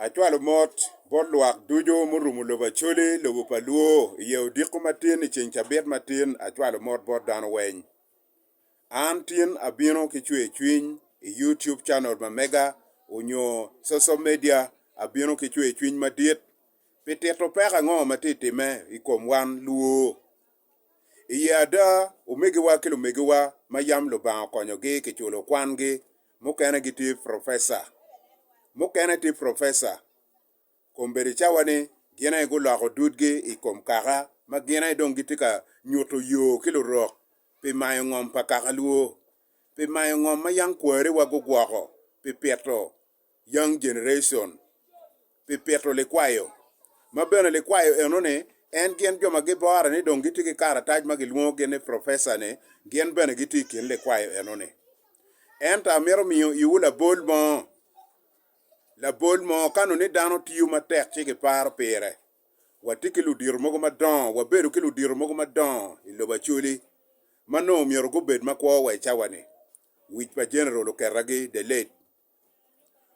Achwalo mot bot luak dujo murumu loba chole lobo paluo yeu diko matin icheng chabet matin achwalo mot bot dano weny. An tin abino kichwe chwiny i YouTube channel ma mega unyo social media abino kichwe chwiny madiet piteto peka ngo matitime ikom wan luo. Iye ada umegiwa kilo megiwa mayam lo ba konyogi kichulo kwangi mukene giti professor. Mukene ti professor. Komberi chawane gina igu lako dudgi ikom kaka ma gina idong gitika nyoto yo kilo rok pi mayo ngom pa kaka luo pi mayo ngom ma yang kwere wago gwako pi peto young generation pi peto likwayo ma beno likwayo enone en gen joma gibora ni dong gitiki karataj ma giluongo gene professor ne gen beno gitiki likwayo enone enta mero miyo iula bol mo la bol mo kanu ni dano tiyo matek chigi par pere watiki ludir mogo madon waberu ki ludir mogo madon iloba chuli mano miyo go bed makwo we chawane wich pa general okeragi the late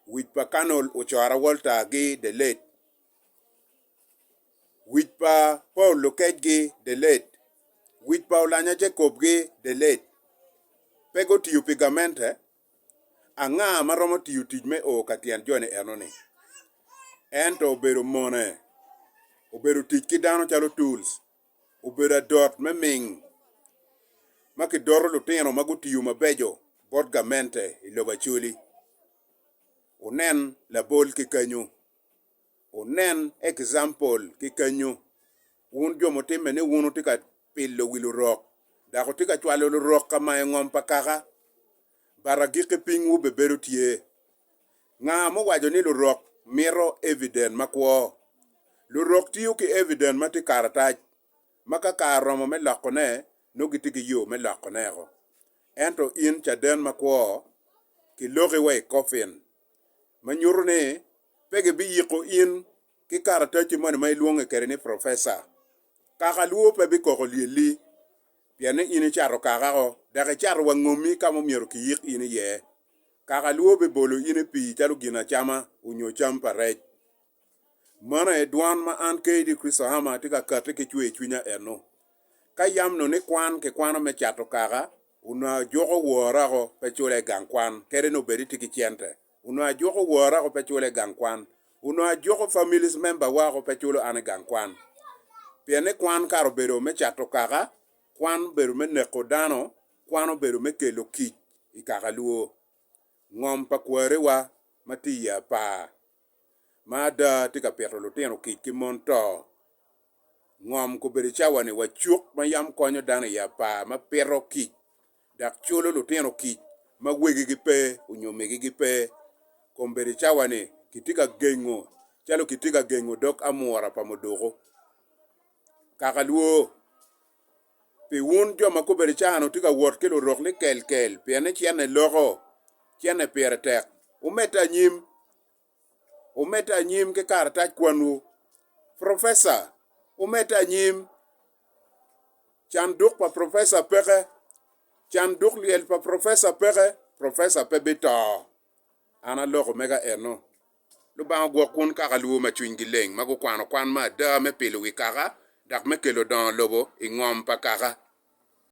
wich pa kanol ochara Walter gi the late wich pa Paul Lokej gi the late wich pa Olanya Jacob gi the late pego tiyo pigamente anga maromo tiyo tijme o katien jone enoni ento obedo mone obedo tij kidano chalo tools obedo dot meming makidoro lutino magotiyo mabejo bot gamente iloba chuli unen la bol kikanyo unen example kikanyo un jomo time ne unu tika pilo wilu rock dako tika chwalo lu rock kama ngom pakaka baragike pingu beberu tie nga mo wajo ni lu rock miro evident makwo lu rock tiyo ki evident mati karataj maka karomo me lakone no gitigi yo me lakone ko ento in chaden makwo ki logi we coffin manyurne pege bi yiko in ki karataj mon may luonge kere ni professor kaka luo pe bi ko lieli piane in charo kaka ko daga charo wangomi kamo miero ki yik in ye kaka luo be bolo in pi chalo gina chama unyo champa rej mana edwan ma an ke di Kristo hama tika kate ke chwe chwinya eno ka yam no ne kwan ke kwano me chato kaka una jogo wora go pe chule gang kwan kere no beri tiki chiente una jogo wora go pe chule gang kwan una jogo families member wa go pe chulo ane gang kwan piene kwan karo bero me chato kaka kwan bero me neko dano kwano bero me kelo kich ikaka luo ngom pa kwere wa matiya pa mada tika peto lutino kich ki monto ngom ko beri chawane wachuk mayam konyo dano ya pa ma pero kich dak chulo lutino kich ma wegi gi pe unyomegi gi pe komberi chawane kitika gengo chalo kitika gengo dok amora pa modogo kaka luo pi wun joma ko beri chano tika wot kilo rok ni kel piane chiane logo chiane pere tek umeta nyim ke karataj kwanu professor umeta nyim chan duk pa professor peke chan duk liel pa professor peke professor pebito ana logo mega eno lu ba gwo kun kaka luo ma chwin gi leng mago kwano kwan ma da me pilo wi kaka dak me kelo don lobo ingom pa kaka